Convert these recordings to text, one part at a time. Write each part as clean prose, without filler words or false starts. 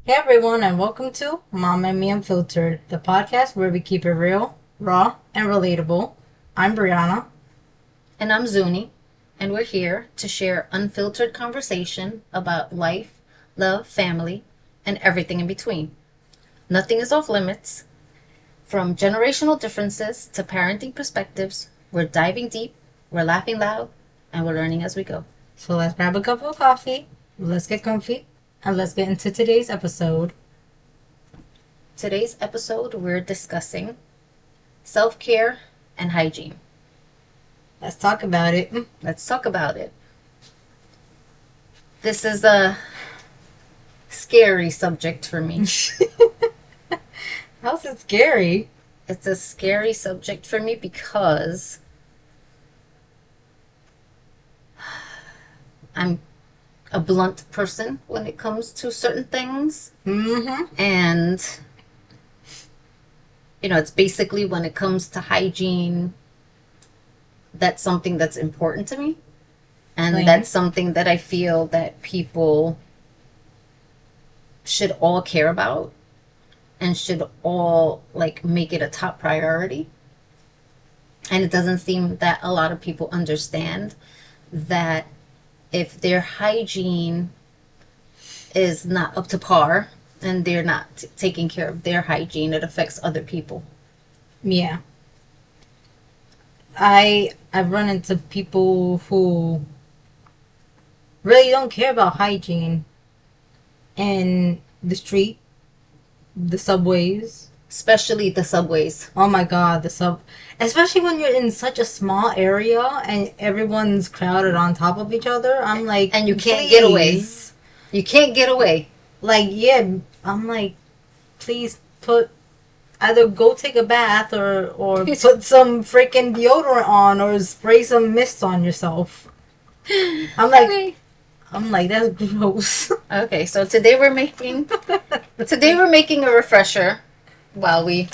Hey everyone, and welcome to Mom and Me Unfiltered, the podcast where we keep it real, raw, and relatable. I'm Brianna. And I'm Zuni, and we're here to share unfiltered conversation about life, love, family, and everything in between. Nothing is off limits. From generational differences to parenting perspectives, we're diving deep, we're laughing loud, and we're learning as we go. So let's grab a cup of coffee, let's get comfy, and let's get into today's episode. Today's episode, we're discussing self-care and hygiene. Let's talk about it. Let's talk about it. This is a scary subject for me. How's it scary? It's a scary subject for me because I'm a blunt person when it comes to certain things. Mm-hmm. And, it's basically when it comes to hygiene, that's something that's important to me. And Right. that's something that I feel that people should all care about and should all make it a top priority. And it doesn't seem that a lot of people understand that if their hygiene is not up to par and they're not taking care of their hygiene, it affects other people. Yeah. I've run into people who really don't care about hygiene in the street, the subways. Especially the subways. Oh my god, especially when you're in such a small area and everyone's crowded on top of each other. I'm like, And you can't get away. please. You can't get away. Like, yeah, I'm like, please either go take a bath or put some freaking deodorant on or spray some mist on yourself. I'm like, Okay. That's gross. Okay, so today we're making a refresher while we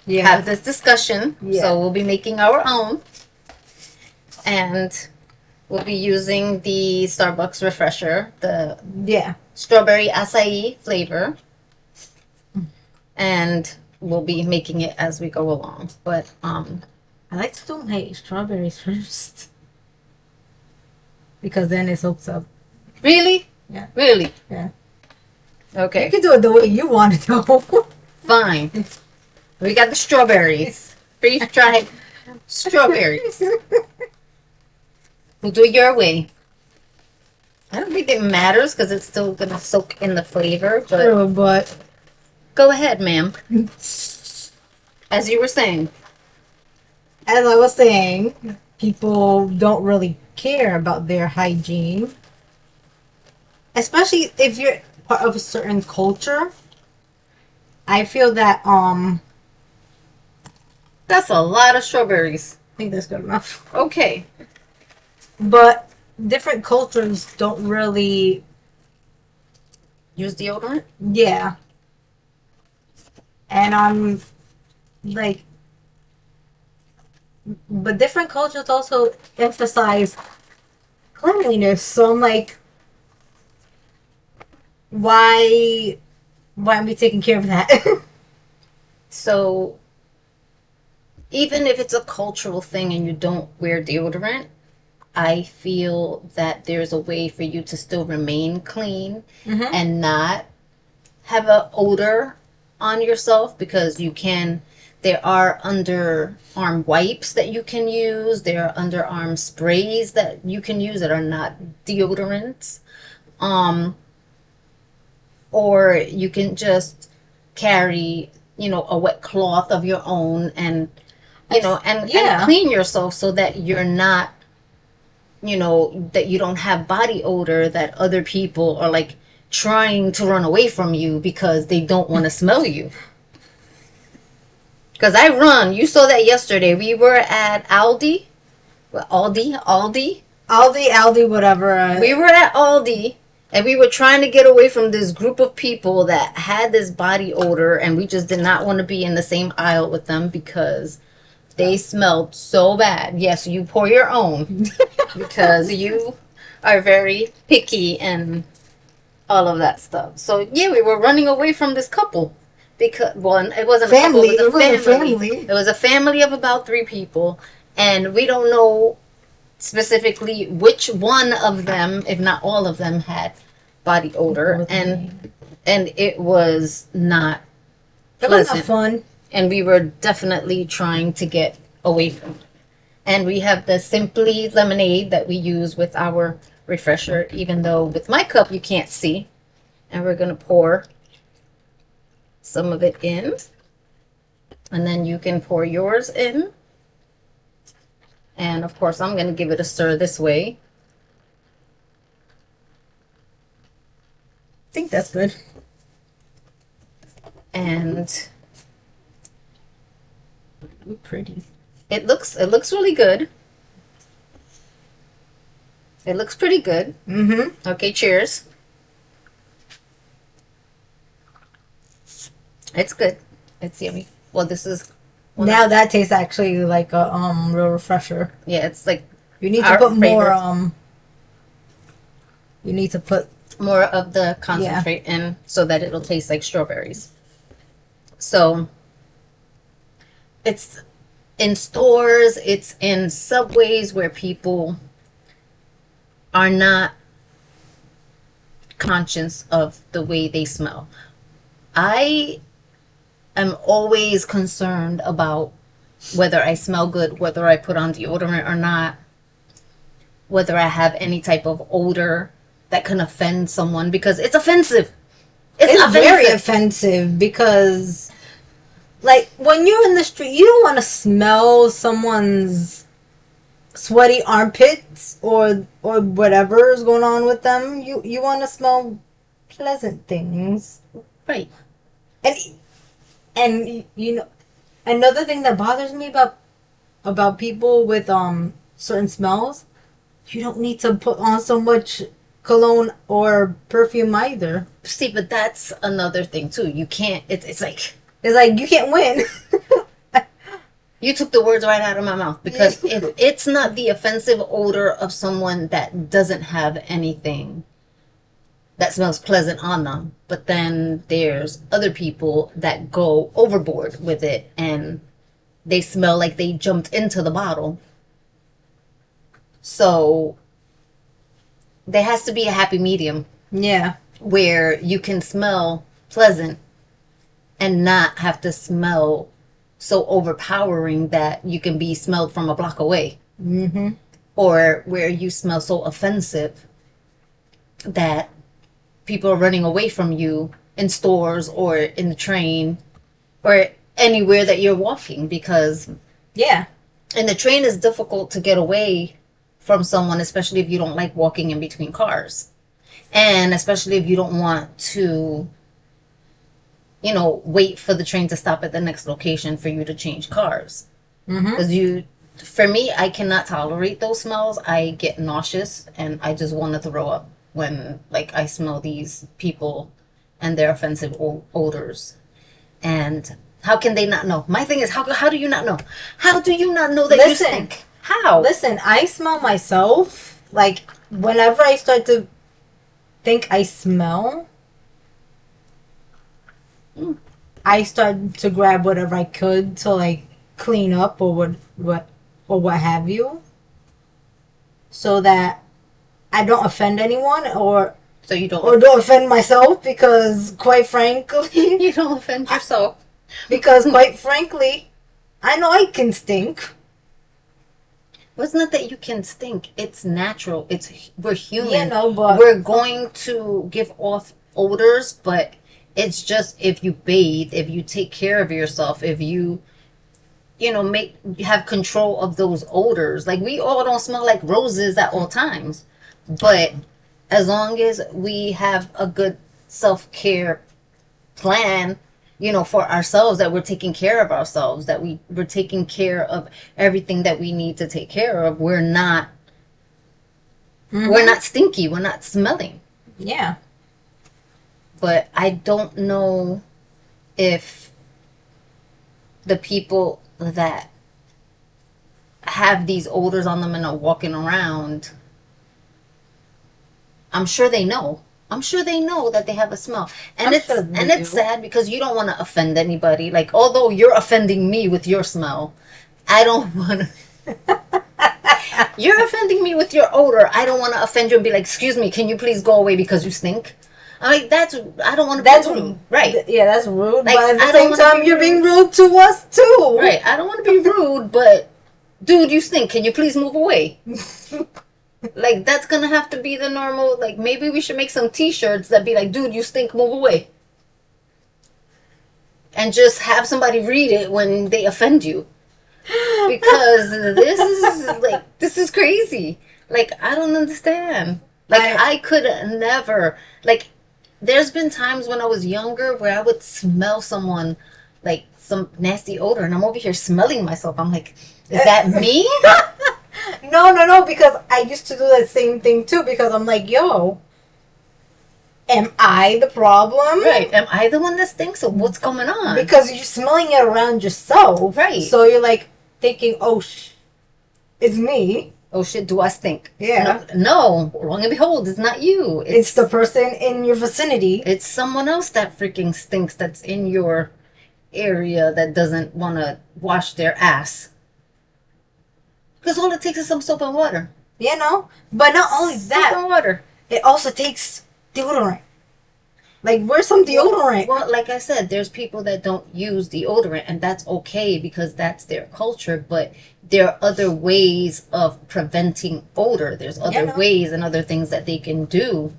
have this discussion. Yeah. So we'll be making our own. And we'll be using the Starbucks refresher, the Yeah. strawberry acai flavor. And we'll be making it as we go along. But I like to do my strawberries first. Because then it soaks up. really? Yeah. Really? Yeah. Okay. You can do it the way you want it though. Fine. We got the strawberries. Freeze-dried strawberries. We'll do it your way. I don't think it matters because it's still going to soak in the flavor. But True, but go ahead, ma'am. As you were saying. as I was saying, people don't really care about their hygiene. Especially if you're part of a certain culture. I feel that That's a lot of strawberries. I think that's good enough. Okay. But different cultures don't really, Use deodorant? yeah. And I'm like, but different cultures also emphasize cleanliness. So I'm like, why aren't we taking care of that? So, even if it's a cultural thing and you don't wear deodorant, I feel that there's a way for you to still remain clean Mhm. and not have an odor on yourself because there are underarm wipes that you can use. There are underarm sprays that you can use that are not deodorants. Or you can just carry, a wet cloth of your own and, and Yeah. clean yourself so that you're not, that you don't have body odor that other people are like trying to run away from you because they don't want to smell you. Because you saw that yesterday. We were at Aldi, Aldi, whatever. We were at Aldi, and we were trying to get away from this group of people that had this body odor, and we just did not want to be in the same aisle with them because they smelled so bad. Yes, you pour your own because you are very picky and all of that stuff. So yeah, we were running away from this couple because one, it wasn't Family. a couple, It was a family. It was a family of about 3 people, and we don't know specifically which one of them, if not all of them, had body odor, and it was not It was not pleasant, fun. and we were definitely trying to get away from it. And we have the Simply lemonade that we use with our refresher, even though with my cup you can't see. And we're going to pour some of it in. And then you can pour yours in. And of course, I'm going to give it a stir this way. I think that's good. And pretty. it looks really good. It looks pretty good. Mm-hmm. Okay, cheers. It's good. It's yummy. Well, this is now that tastes actually like a real refresher. Yeah, it's like you need to put more you need to put more of the concentrate in so that it'll taste like strawberries. So it's in stores, it's in subways where people are not conscious of the way they smell. I am always concerned about whether I smell good, whether I put on deodorant or not, whether I have any type of odor that can offend someone, because it's offensive. It's very offensive because, like, when you're in the street, you don't want to smell someone's sweaty armpits or whatever is going on with them. You want to smell pleasant things, right? And you know, another thing that bothers me about people with certain smells, you don't need to put on so much cologne or perfume either. See, but that's another thing too. You can't. It's like you can't win. You took the words right out of my mouth, because if it's not the offensive odor of someone that doesn't have anything that smells pleasant on them, but then there's other people that go overboard with it and they smell like they jumped into the bottle. So there has to be a happy medium. Yeah. Where you can smell pleasant and not have to smell so overpowering that you can be smelled from a block away. Mm-hmm. Or where you smell so offensive that people are running away from you in stores or in the train or anywhere that you're walking, because in the train it's difficult to get away from someone, especially if you don't like walking in between cars, and especially if you don't want to, you know, wait for the train to stop at the next location for you to change cars. Because for me, I cannot tolerate those smells. I get nauseous and I just want to throw up when, like, I smell these people and their offensive odors. And how can they not know? My thing is, how do you not know? How do you not know that you stink? How? Listen, I smell myself. Like, whenever I start to think I smell, I start to grab whatever I could to, like, clean up or what have you, so that I don't offend anyone or don't offend myself, because quite frankly you don't offend yourself. Because quite frankly, I know I can stink. Well, it's not that you can stink. It's natural. We're human. Yeah, no, but we're going to give off odors, but it's just if you bathe, if you take care of yourself, if you have control of those odors. Like, we all don't smell like roses at all times, but as long as we have a good self-care plan, for ourselves, that we're taking care of ourselves, that we're taking care of everything that we need to take care of, we're not stinky, we're not smelling. Yeah. But I don't know if the people that have these odors on them and are walking around, I'm sure they know. I'm sure they know that they have a smell. And I'm it's sure and they it's do. sad because you don't want to offend anybody. Like, although you're offending me with your smell, I don't want to. You're offending me with your odor. I don't want to offend you and be like, "Excuse me, can you please go away because you stink?" I'm like, that's I don't want to That's be rude, right? Yeah, that's rude. Like, But at the I don't same want to time, be you're being rude, rude to us too. right? I don't want to be rude, but dude, you stink. Can you please move away? Like, that's gonna have to be the normal. Like, maybe we should make some T-shirts that be like, "Dude, you stink. Move away," and just have somebody read it when they offend you. Because this is crazy. Like, I don't understand. Like, I could never, like, there's been times when I was younger where I would smell someone, like, some nasty odor, and I'm over here smelling myself. I'm like, is that me? No, because I used to do that same thing too, because I'm like, yo, am I the problem? Right. Am I the one that stinks, or what's going on? Because you're smelling it around yourself. Right. So you're like thinking, oh, it's me. Oh shit, do I stink? Yeah. No, long and behold, it's not you. It's the person in your vicinity. It's someone else that freaking stinks that's in your area that doesn't want to wash their ass. Because all it takes is some soap and water. You know? But not only that, soap and water. It also takes deodorant. Like, where's some deodorant? Well, like I said, there's people that don't use deodorant, and that's okay because that's their culture. But there are other ways of preventing odor. There's other ways and other things that they can do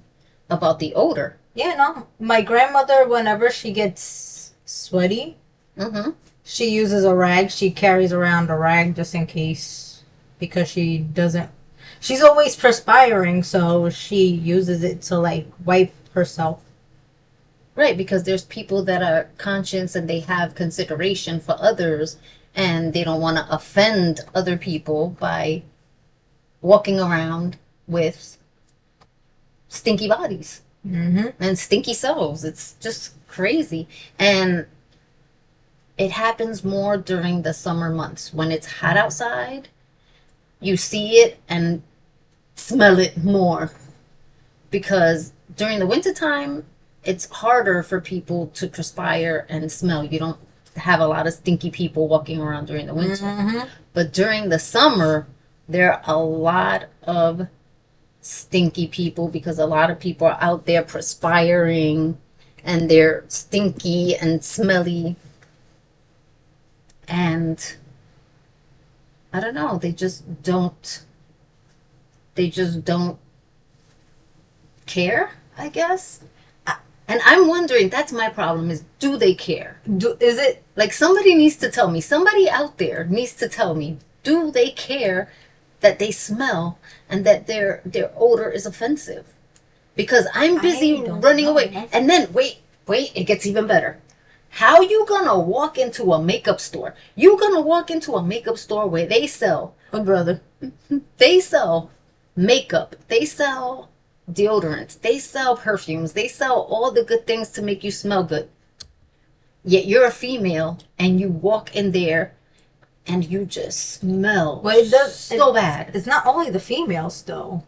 about the odor. Yeah, no. My grandmother, whenever she gets sweaty, she uses a rag. She carries around a rag just in case, because she doesn't. She's always perspiring, so she uses it to, like, wipe herself. Right, because there's people that are conscious and they have consideration for others, and they don't want to offend other people by walking around with stinky bodies and stinky selves. It's just crazy. And it happens more during the summer months. When it's hot outside, you see it and smell it more. Because during the wintertime, it's harder for people to perspire and smell. You don't have a lot of stinky people walking around during the winter. But during the summer, there are a lot of stinky people because a lot of people are out there perspiring and they're stinky and smelly. And I don't know, they just don't care, I guess. And I'm wondering, that's my problem, is do they care? Is it? Like, somebody needs to tell me, somebody out there needs to tell me, do they care that they smell and that their odor is offensive? Because I'm busy running away. And then, wait, it gets even better. How you gonna walk into a makeup store? You gonna walk into a makeup store where they sell... Oh, brother. They sell makeup. They sell deodorants, they sell perfumes, they sell all the good things to make you smell good. Yet you're a female and you walk in there and you just smell so bad. It's not only the females though,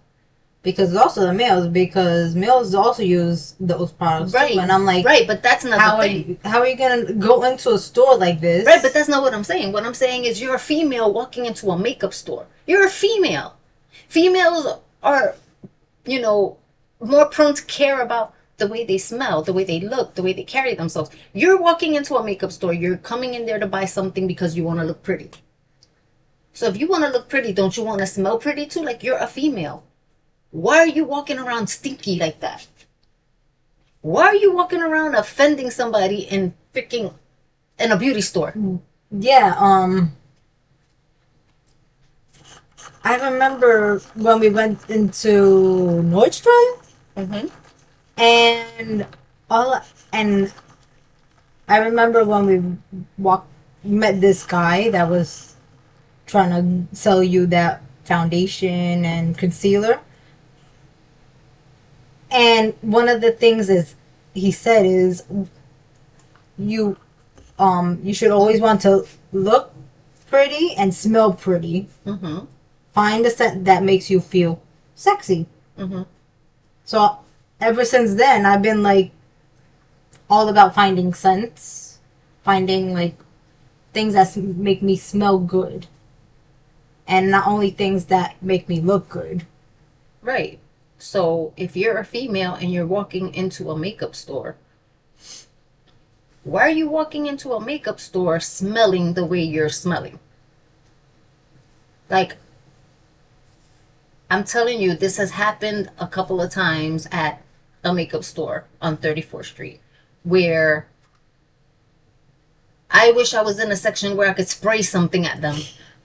because it's also the males, because males also use those products too. And I'm like, right, but that's not the thing. How are you gonna go into a store like this? Right, but that's not what I'm saying. What I'm saying is you're a female walking into a makeup store. You're a female. Females are, more prone to care about the way they smell, the way they look, the way they carry themselves. You're walking into a makeup store. You're coming in there to buy something because you want to look pretty. So if you want to look pretty, don't you want to smell pretty too? Like, you're a female. Why are you walking around stinky like that? Why are you walking around offending somebody in a beauty store? Yeah, I remember when we went into Nordstrom, and I remember when we met this guy that was trying to sell you that foundation and concealer, and one of the things he said is you should always want to look pretty and smell pretty. Find a scent that makes you feel sexy. So ever since then, I've been like all about finding scents, finding like things that make me smell good, and not only things that make me look good. Right. So if you're a female and you're walking into a makeup store, why are you walking into a makeup store smelling the way you're smelling? Like, I'm telling you, this has happened a couple of times at a makeup store on 34th Street where I wish I was in a section where I could spray something at them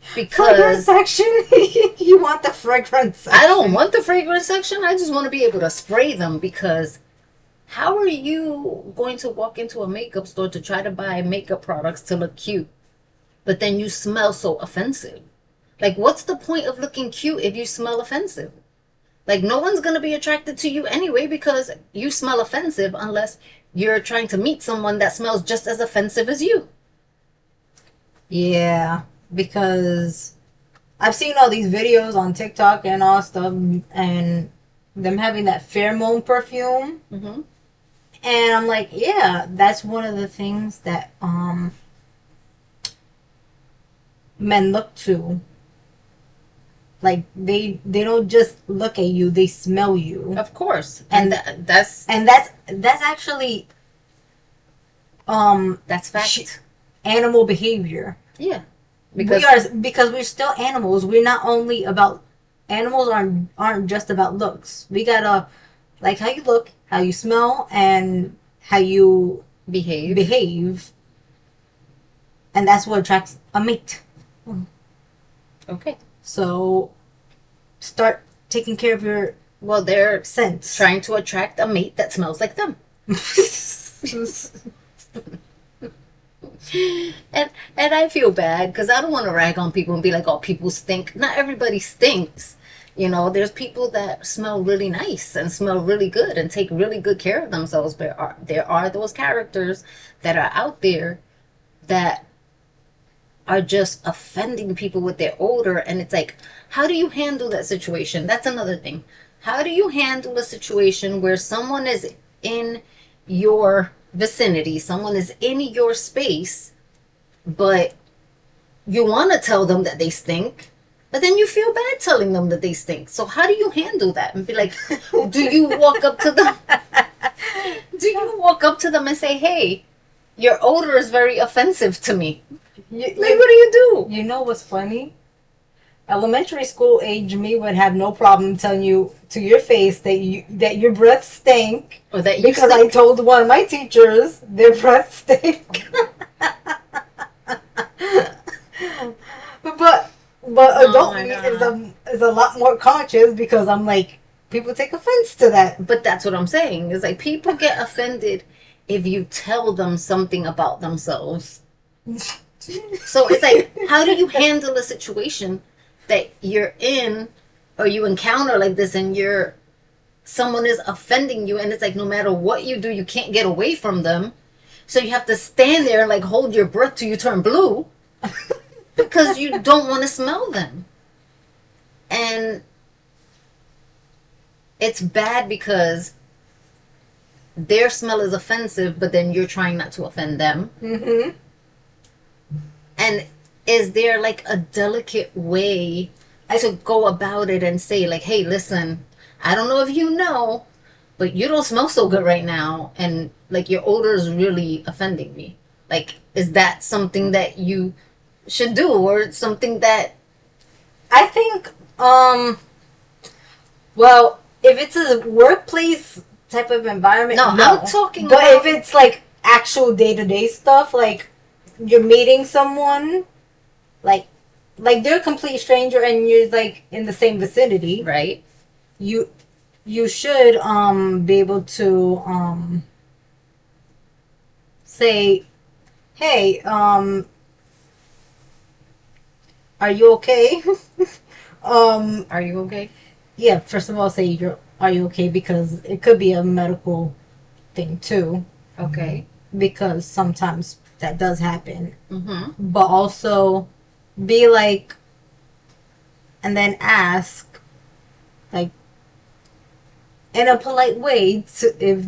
Fragrance because section? You want the fragrance section? I don't want the fragrance section. I just want to be able to spray them because how are you going to walk into a makeup store to try to buy makeup products to look cute, but then you smell so offensive? Like, what's the point of looking cute if you smell offensive? Like, no one's going to be attracted to you anyway because you smell offensive unless you're trying to meet someone that smells just as offensive as you. Yeah, because I've seen all these videos on TikTok and all stuff, and them having that pheromone perfume, Mm-hmm. and I'm like, yeah, that's one of the things that men look to. Like they don't just look at you; they smell you, Of course. and That's that's actually that's fact. animal behavior. Yeah. We are, because we're still animals. We're not only about animals aren't just about looks. We gotta like how you look, how you smell, and how you behave, and that's what attracts a mate. Okay. So start taking care of your Well, they're scents. trying to attract a mate that smells like them. And I feel bad because I don't want to rag on people and be like, oh, people stink. Not everybody stinks. You know, there's people that smell really nice and smell really good and take really good care of themselves. But there are those characters that are out there that are just offending people with their odor. And it's like, how do you handle that situation? That's another thing. How do you handle a situation where someone is in your vicinity, someone is in your space, but you want to tell them that they stink, but then you feel bad telling them that they stink? So how do you handle that? And be like, do you walk up to them? Do you walk up to them and say, hey, your odor is very offensive to me? Like, what do you do? You know what's funny? Elementary school age me would have no problem telling you to your face that your breath stink, Or that you because I stink? told one of my teachers their breath stink. but Oh adult my me God. is a lot more conscious, because I'm like, people take offense to that. But that's what I'm saying. Is like people get offended if you tell them something about themselves. So it's like, how do you handle a situation that you're in or you encounter like this and someone is offending you, and it's like no matter what you do, you can't get away from them. So you have to stand there and like hold your breath till you turn blue because you don't want to smell them. And it's bad because their smell is offensive, but then you're trying not to offend them. Mm-hmm. And is there like a delicate way to go about it and say like, hey, listen, I don't know if you know, but you don't smell so good right now, and like your odor is really offending me. Like, is that something that you should do, or something that I think, well, if it's a workplace type of environment, No, no. I'm talking But about- if it's like actual day-to-day stuff, like you're meeting someone, like they're a complete stranger and you're like in the same vicinity, right? you should be able to say, hey, are you okay? Are you okay? Yeah, first of all, say are you okay, because it could be a medical thing too, Okay. because sometimes that does happen. Mm-hmm. But also be like, and then ask, like, in a polite way to, if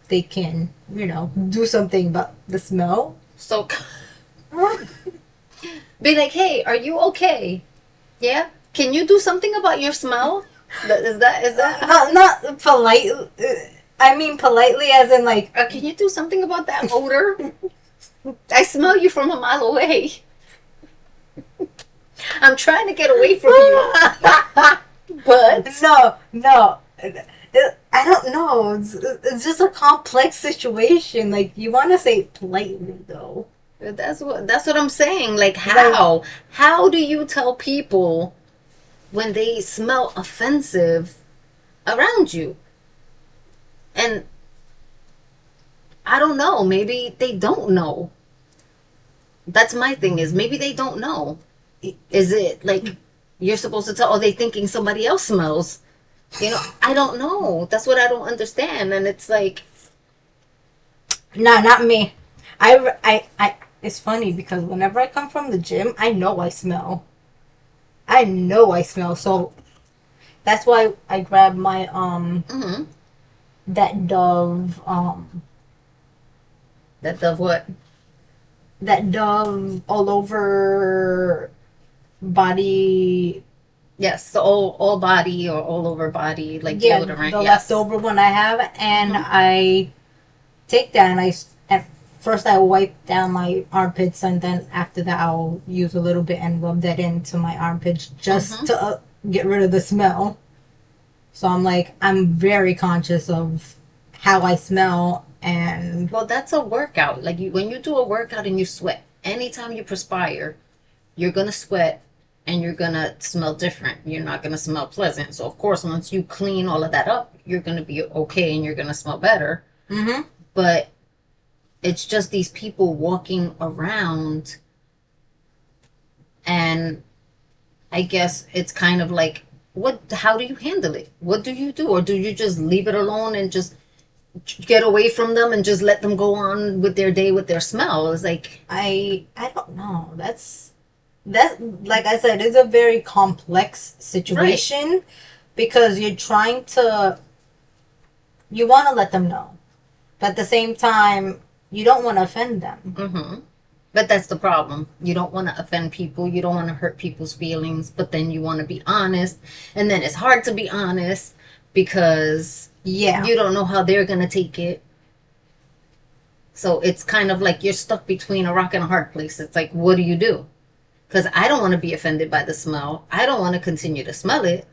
they can, do something about the smell. So be like, hey, are you okay? Yeah? Can you do something about your smell? Is that Not polite. I mean politely, as in like, can you do something about that odor? I smell you from a mile away. I'm trying to get away from you. But no. I don't know. It's just a complex situation. Like, you want to say it politely, though. that's what I'm saying. Like, how do you tell people when they smell offensive around you? And I don't know. Maybe they don't know. That's my thing, is maybe they don't know. Is it like you're supposed to tell, are they thinking somebody else smells? I don't know. That's what I don't understand. And it's like, No, not me. It's funny because whenever I come from the gym, I know I smell. I know I smell. So that's why I grab my, mm-hmm. that Dove, That of what? that Dove all over body. Yes, the all body or all over body, like Yeah, deodorant. the Yes. leftover one I have, and Mhm. I take that and at first I wipe down my armpits, and then after that I'll use a little bit and rub that into my armpits just Mhm. to get rid of the smell. So I'm very conscious of how I smell, and Well, that's a workout. Like when you do a workout and you sweat, anytime you perspire, you're gonna sweat and you're gonna smell different. You're not gonna smell pleasant. So of course, once you clean all of that up, you're gonna be okay and you're gonna smell better. mm-hmm. But it's just these people walking around, and I guess it's kind of like, how do you handle it? What do you do? Or do you just leave it alone and just get away from them and just let them go on with their day with their smell? It's like, I don't know. That, like I said, is a very complex situation because you want to let them know, but at the same time you don't want to offend them. mm-hmm. But that's the problem. You don't want to offend people. You don't want to hurt people's feelings, but then you want to be honest. And then it's hard to be honest because Yeah. you don't know how they're going to take it. So it's kind of like you're stuck between a rock and a hard place. It's like, what do you do? Because I don't want to be offended by the smell. I don't want to continue to smell it.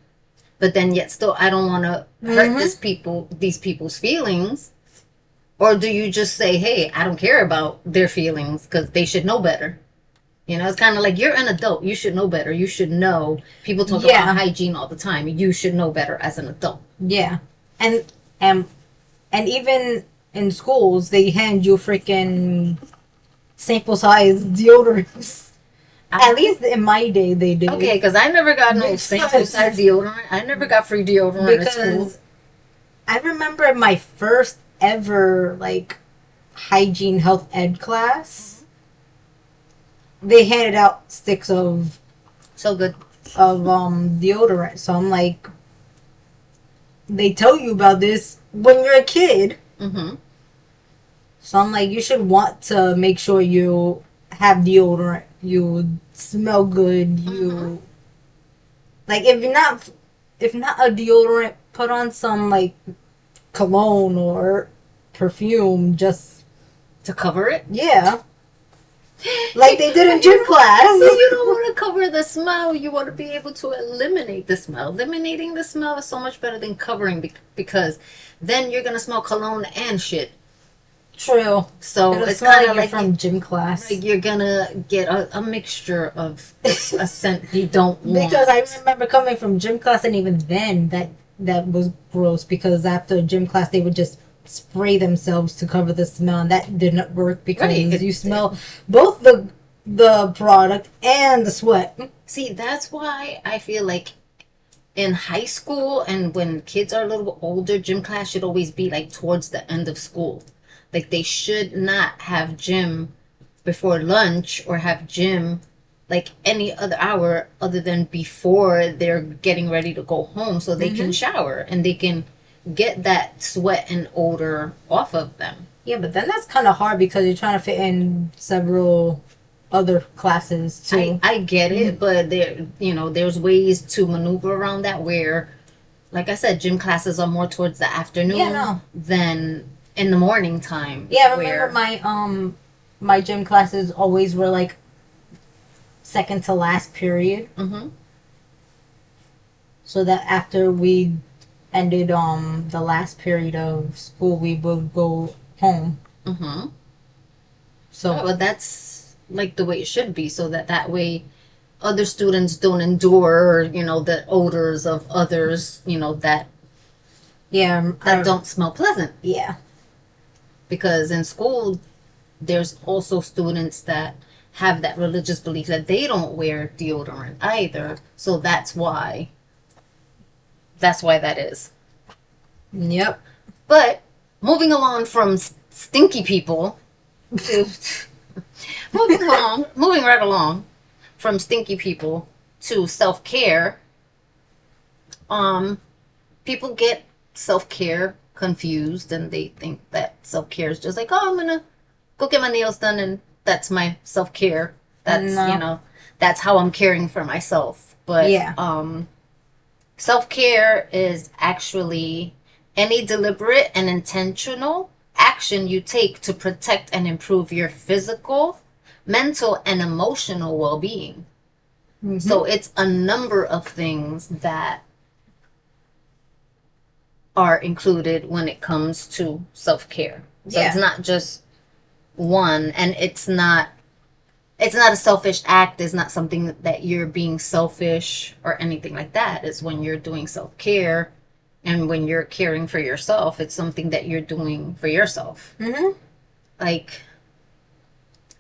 But then yet still, I don't want to hurt these people's feelings. Or do you just say, hey, I don't care about their feelings because they should know better? It's kind of like, you're an adult. You should know better. You should know. People talk about hygiene all the time. You should know better as an adult. Yeah. And even in schools, they hand you freaking sample size deodorants. At least in my day, they did. Okay, because I never got no sample size deodorant. I never got free deodorant at school. I remember my first ever hygiene health ed class. They handed out sticks of so good deodorant. So I'm like, they tell you about this when you're a kid. Mm-hmm. So I'm like, you should want to make sure you have deodorant. You smell good. You if not a deodorant, put on some cologne or perfume just to cover it. Yeah. Like they did in gym class. You don't want to cover the smell. You want to be able to eliminate the smell. Eliminating the smell is so much better than covering because then you're going to smell cologne and shit. True. So it's kind of like from gym class. Like you're going to get a mixture of a scent you don't want. Because I remember coming from gym class, and even then that was gross because after gym class they would just spray themselves to cover the smell, and that didn't work because you smell both the product and the sweat. See, that's why I feel like in high school and when kids are a little bit older, gym class should always be towards the end of school. Like they should not have gym before lunch or have gym any other hour other than before they're getting ready to go home so they can shower and they can get that sweat and odor off of them. Yeah, but then that's kind of hard because you're trying to fit in several other classes too. I get it, but there's ways to maneuver around that where, like I said, gym classes are more towards the afternoon Yeah, no. than in the morning time. Yeah, I remember my gym classes always were like second to last period. Mm-hmm. So that after we ended the last period of school, we would go home. Mm-hmm. So But that's like the way it should be, so that way other students don't endure, the odors of others, yeah, that don't smell pleasant. yeah. Because in school, there's also students that have that religious belief that they don't wear deodorant either. So that's why that is. Yep. But moving along from stinky people to moving right along from stinky people to self-care, people get self-care confused and they think that self-care is just like, oh, I'm gonna go get my nails done and that's my self-care. That's No. that's how I'm caring for myself. But Yeah. Self-care is actually any deliberate and intentional action you take to protect and improve your physical, mental, and emotional well-being. Mm-hmm. So it's a number of things that are included when it comes to self-care. So Yeah. it's not just one, and it's not a selfish act. It's not something that you're being selfish or anything like that. It's when you're doing self-care and when you're caring for yourself, it's something that you're doing for yourself. Mm-hmm. Like,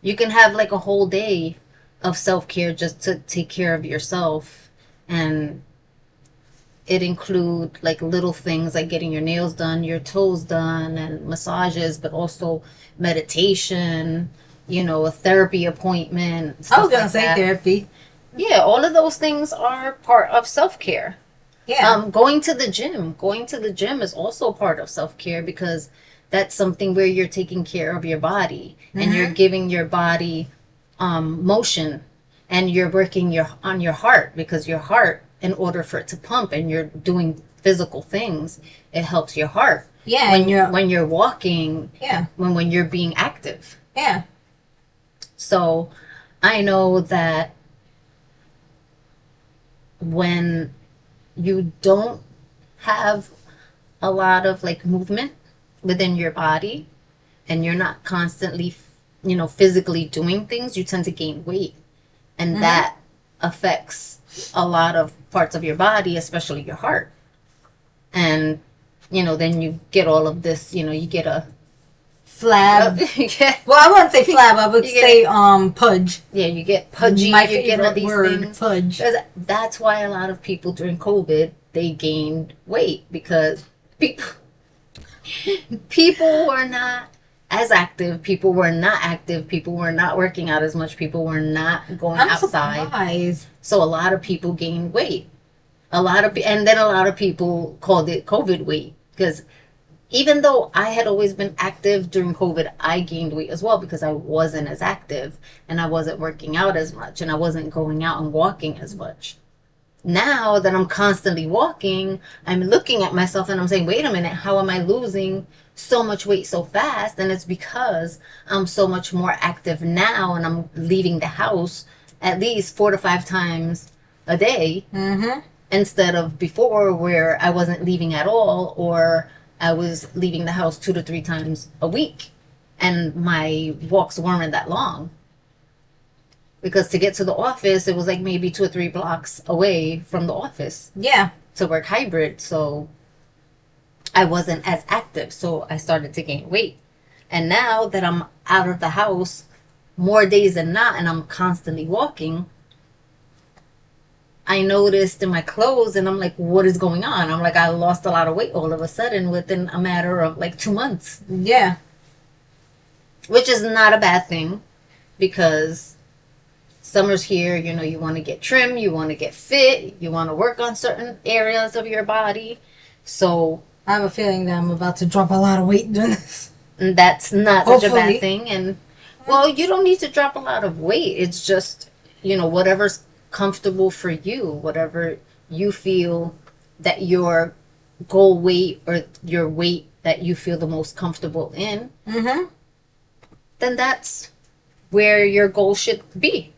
you can have like a whole day of self-care just to take care of yourself, and it include like little things like getting your nails done, your toes done, and massages, but also meditation, a therapy appointment. I was gonna like say that. therapy. Yeah, all of those things are part of self-care. Yeah. Going to the gym is also part of self-care because that's something where you're taking care of your body and you're giving your body motion, and you're working on your heart, because your heart, in order for it to pump and you're doing physical things, it helps your heart. Yeah. When you're walking, Yeah. when you're being active. Yeah. So I know that when you don't have a lot of like movement within your body and you're not constantly, physically doing things, you tend to gain weight. And that affects a lot of parts of your body, especially your heart. And, then you get all of this, you get a Flab. yeah. Well, I wouldn't say flab. I would say pudge. Yeah, you get pudgy. My you get all these word, things. pudge. That's why a lot of people during COVID, they gained weight, because people were not as active. People were not active. People were not working out as much. People were not going I'm outside. surprised. So a lot of people gained weight. And then a lot of people called it COVID weight, because even though I had always been active during COVID, I gained weight as well because I wasn't as active and I wasn't working out as much and I wasn't going out and walking as much. Now that I'm constantly walking, I'm looking at myself and I'm saying, wait a minute, how am I losing so much weight so fast? And it's because I'm so much more active now, and I'm leaving the house at least 4 to 5 times a day, instead of before where I wasn't leaving at all, or I was leaving the house 2 to 3 times a week, and my walks weren't that long. Because to get to the office, it was like maybe 2 or 3 blocks away from the office. Yeah. To work hybrid, so I wasn't as active, so I started to gain weight. And now that I'm out of the house more days than not, and I'm constantly walking, I noticed in my clothes, and I'm like, what is going on? I'm like, I lost a lot of weight all of a sudden within a matter of like 2 months. Yeah. Which is not a bad thing, because summer's here, you want to get trim, you want to get fit, you want to work on certain areas of your body. So I have a feeling that I'm about to drop a lot of weight doing this. And that's not such a bad Hopefully. thing. And well, you don't need to drop a lot of weight. It's just, whatever's comfortable for you, whatever you feel that your goal weight or your weight that you feel the most comfortable in, Mm-hmm. then that's where your goal should be.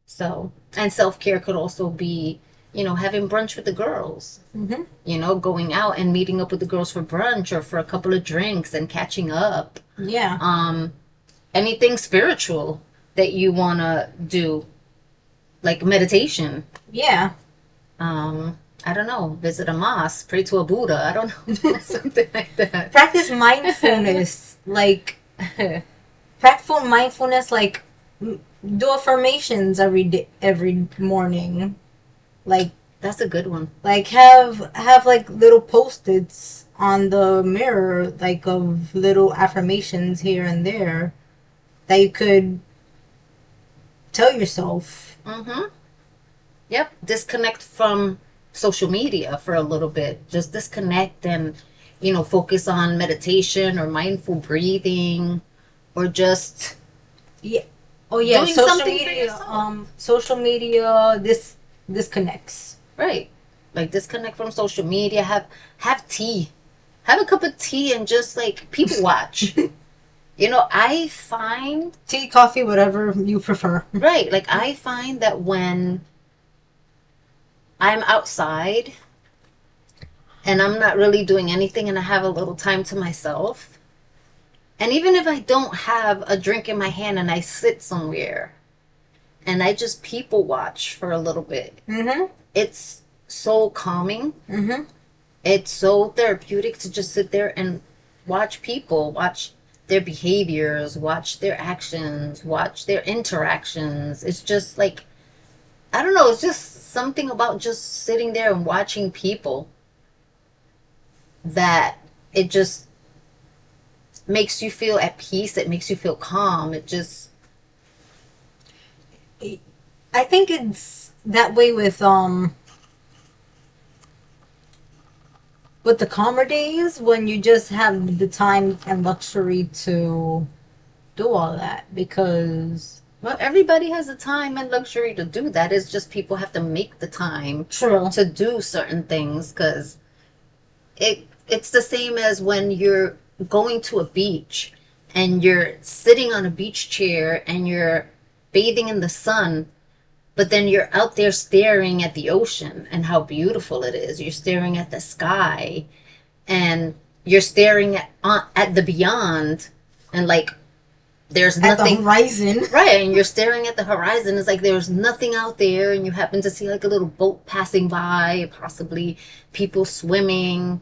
So, and self care could also be, having brunch with the girls, Mm-hmm. going out and meeting up with the girls for brunch or for a couple of drinks and catching up. Yeah. Anything spiritual that you want to do, like meditation. Yeah. I don't know, visit a mosque, pray to a Buddha. I don't know, something like that. Practice mindfulness. Practical mindfulness, do affirmations every day, every morning. Like, That's a good one. have like little post-its on the mirror, like of little affirmations here and there that you could tell yourself. Mm-hmm. Yep. Disconnect from social media for a little bit. Just disconnect and, focus on meditation or mindful breathing or just Yeah. Oh yeah, doing social something for media. yourself. Social media. This disconnects. Right. Like disconnect from social media. Have tea. Have a cup of tea and just like people watch. I find Tea, coffee, whatever you prefer. right, like I find that when I'm outside and I'm not really doing anything and I have a little time to myself, and even if I don't have a drink in my hand and I sit somewhere and I just people watch for a little bit, Mm-hmm. it's so calming. Mm-hmm. It's so therapeutic to just sit there and watch people, watch their behaviors, watch their actions, watch their interactions. It's just like, I don't know, it's just something about just sitting there and watching people that it just makes you feel at peace. It makes you feel calm. It just, I think it's that way with the calmer days when you just have the time and luxury to do all that because well, everybody has the time and luxury to do that. It's just people have to make the time true. to do certain things because it's the same as when you're going to a beach and you're sitting on a beach chair and you're bathing in the sun, but then you're out there staring at the ocean and how beautiful it is. You're staring at the sky and you're staring at the beyond and like there's At the nothing horizon. right, and you're staring at the horizon. It's like there's nothing out there and you happen to see like a little boat passing by, possibly people swimming,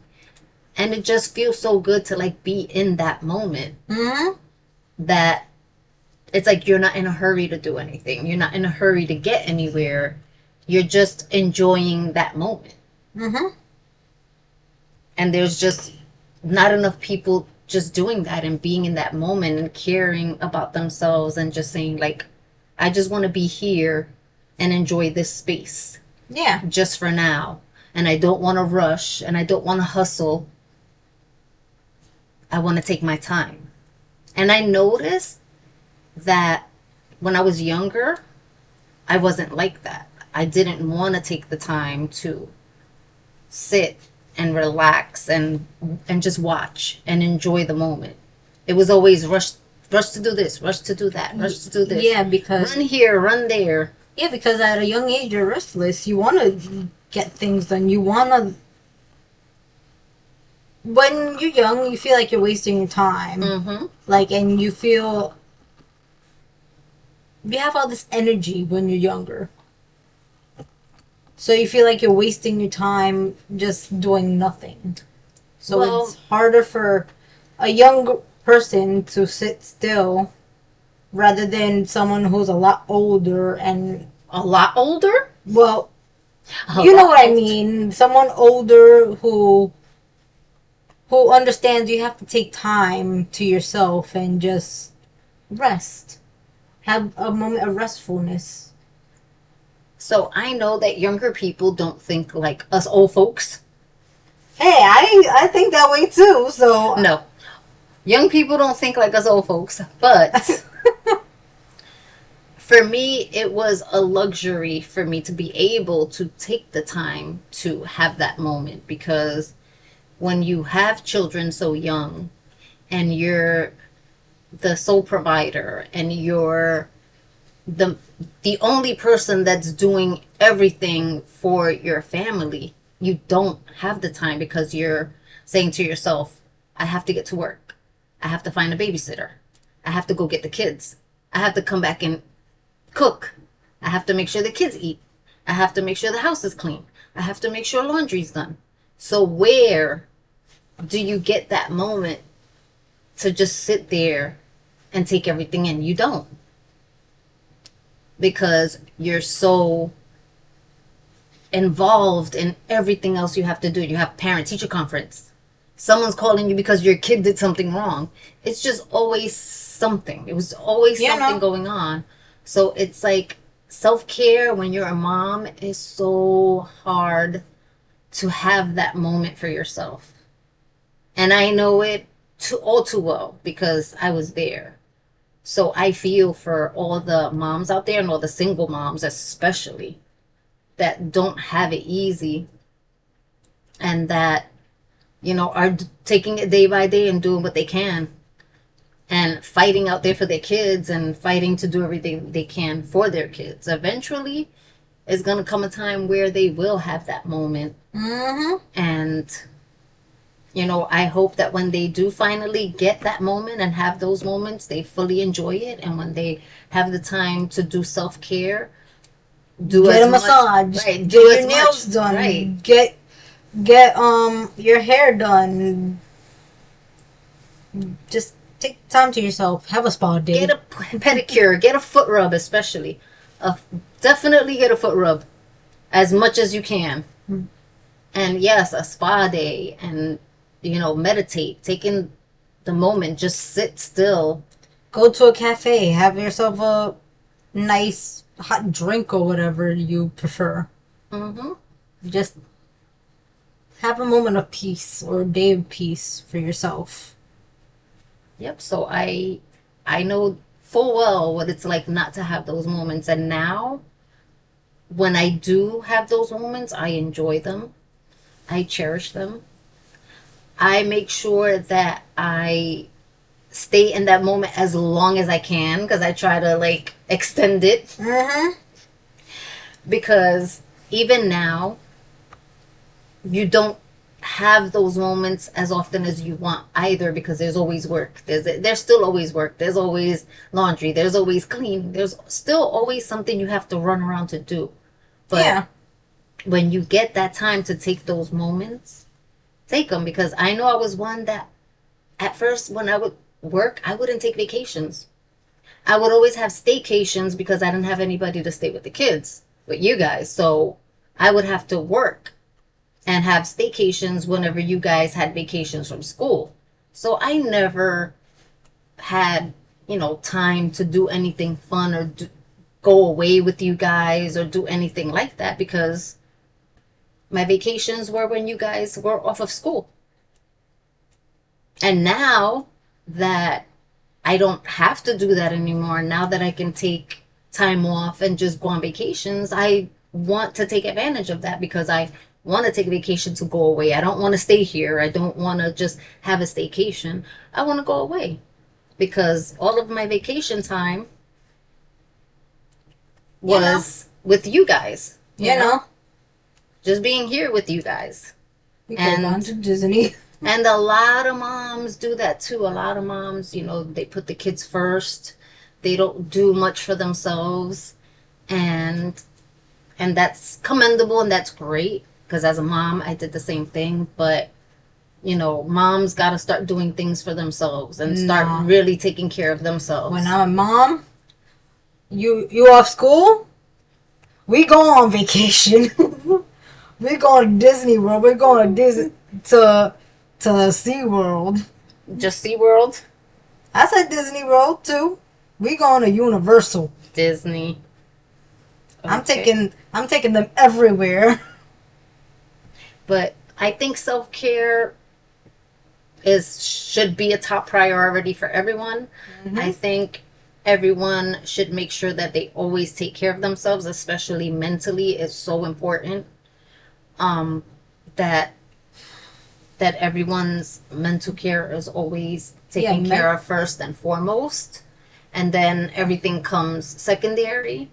and it just feels so good to like be in that moment Mm-hmm. that it's like you're not in a hurry to do anything. You're not in a hurry to get anywhere. You're just enjoying that moment. Mm-hmm. And there's just not enough people just doing that and being in that moment and caring about themselves and just saying like, I just want to be here and enjoy this space Yeah. just for now. And I don't want to rush and I don't want to hustle. I want to take my time. And I noticed that when I was younger, I wasn't like that. I didn't want to take the time to sit and relax and just watch and enjoy the moment. It was always rush to do this, rush to do that, rush to do this. Yeah, because Run here, run there. yeah, because at a young age you're restless. You want to get things done. You want to. When you're young, you feel like you're wasting your time. Mm-hmm. And you feel you have all this energy when you're younger. So you feel like you're wasting your time just doing nothing. So Well- it's harder for a young person to sit still rather than someone who's a lot older and A lot older? well, A you know lot what I older. mean. Someone older who understands you have to take time to yourself and just rest. Have a moment of restfulness. So I know that younger people don't think like us old folks. Hey, I think that way too. So No, young people don't think like us old folks. But for me, it was a luxury for me to be able to take the time to have that moment, because when you have children so young and you're the sole provider and you're the the only person that's doing everything for your family, you don't have the time, because you're saying to yourself, I have to get to work, I have to find a babysitter, I have to go get the kids, I have to come back and cook, I have to make sure the kids eat, I have to make sure the house is clean, I have to make sure laundry's done. So where do you get that moment to just sit there and take everything in? You don't, because you're so involved in everything else you have to do. You have parent teacher conference. Someone's calling you because your kid did something wrong. It's just always something. It was always something going on. So it's like self-care when you're a mom is so hard to have that moment for yourself. And I know it all too well because I was there. So I feel for all the moms out there, and all the single moms especially, that don't have it easy, and that, are taking it day by day and doing what they can and fighting out there for their kids and fighting to do everything they can for their kids. Eventually, it's going to come a time where they will have that moment. Mm-hmm. And I hope that when they do finally get that moment and have those moments, they fully enjoy it. And when they have the time to do self-care, get a massage, right, get your nails done, right, get your hair done. Just take time to yourself. Have a spa day. Get a pedicure, get a foot rub, especially. Definitely get a foot rub as much as you can. Mm. And yes, a spa day, and meditate, taking the moment, just sit still. Go to a cafe, have yourself a nice hot drink or whatever you prefer. Mm-hmm. Just have a moment of peace or a day of peace for yourself. Yep. So I know full well what it's like not to have those moments, and now when I do have those moments, I enjoy them. I cherish them. I make sure that I stay in that moment as long as I can, because I try to extend it. Mm-hmm. Because even now, you don't have those moments as often as you want either, because there's always work. There's still always work. There's always laundry. There's always cleaning. There's still always something you have to run around to do. But yeah, when you get that time to take those moments, take them. Because I know I was one that at first when I would work, I wouldn't take vacations. I would always have staycations because I didn't have anybody to stay with the kids, with you guys. So I would have to work and have staycations whenever you guys had vacations from school. So I never had, time to do anything fun or go away with you guys or do anything like that, because my vacations were when you guys were off of school. And now that I don't have to do that anymore, now that I can take time off and just go on vacations, I want to take advantage of that, because I want to take a vacation to go away. I don't want to stay here. I don't want to just have a staycation. I want to go away, because all of my vacation time was with you guys. You know? Just being here with you guys. We could have gone to Disney. And a lot of moms do that too. A lot of moms, they put the kids first. They don't do much for themselves. And that's commendable, and that's great. Because as a mom, I did the same thing. But, moms got to start doing things for themselves and start really taking care of themselves. When I'm a mom, you off school, we go on vacation. We going to Disney World. We're going to SeaWorld. Just SeaWorld? I said Disney World too. We going to Universal. Disney. Okay. I'm taking them everywhere. But I think self-care is should be a top priority for everyone. I Hmm. think everyone should make sure that they always take care of themselves, especially mentally. It's so important um, that that everyone's mental care is always Yeah, taken care of first and foremost, and then everything comes secondary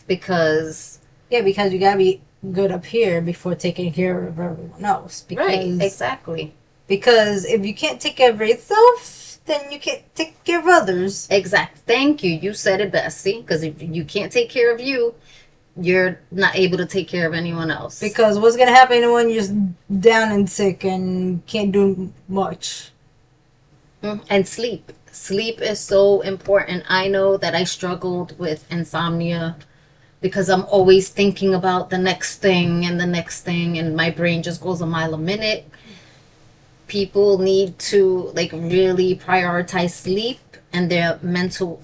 because yeah, because you gotta be good up here before taking care of everyone else. right, exactly. Because if you can't take care of yourself, then you can't take care of others. Exact. Thank you. You said it best. See, because if you can't take care of you, you're not able to take care of anyone else. Because what's gonna happen when you're down and sick and can't do much? And sleep. Sleep is so important. I know that I struggled with insomnia because I'm always thinking about the next thing and the next thing, and my brain just goes a mile a minute. People need to like really prioritize sleep and their mental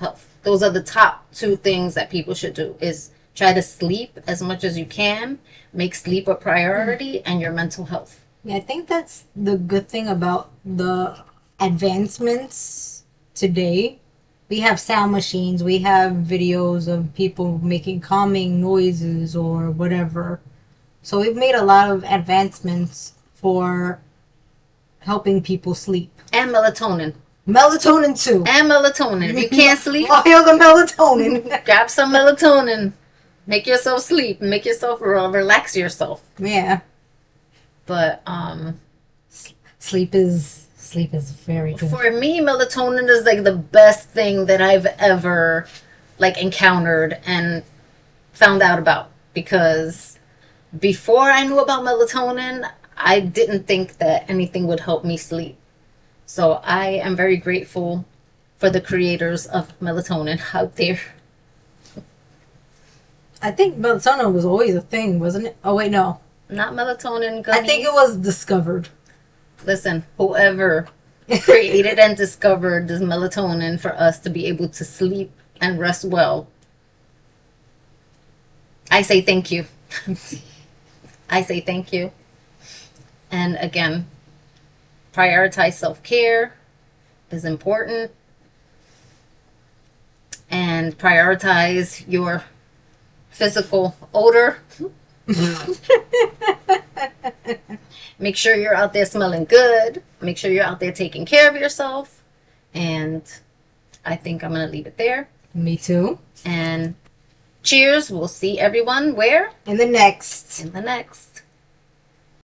health. Those are the top two things that people should do is try to sleep as much as you can, make sleep a priority, and your mental health. Yeah, I think that's the good thing about the advancements today. We have sound machines, we have videos of people making calming noises or whatever. So we've made a lot of advancements for helping people sleep. And melatonin. Melatonin too. And melatonin. If you can't sleep, All hail the melatonin. grab some melatonin. Make yourself sleep. Make yourself relax yourself. Yeah. But Sleep is very good. for me, melatonin is like the best thing that I've ever like encountered and found out about because before I knew about melatonin, I didn't think that anything would help me sleep. So I am very grateful for the creators of melatonin out there. I think melatonin was always a thing, wasn't it? Oh wait, no. Not melatonin gummies. I think it was discovered. Listen, whoever created and discovered this melatonin for us to be able to sleep and rest well, I say thank you. I say thank you. And again, prioritize self care is important. And prioritize your physical odor. Make sure you're out there smelling good. Make sure you're out there taking care of yourself. And I think I'm going to leave it there. Me too. And cheers. We'll see everyone where? In the next. In the next.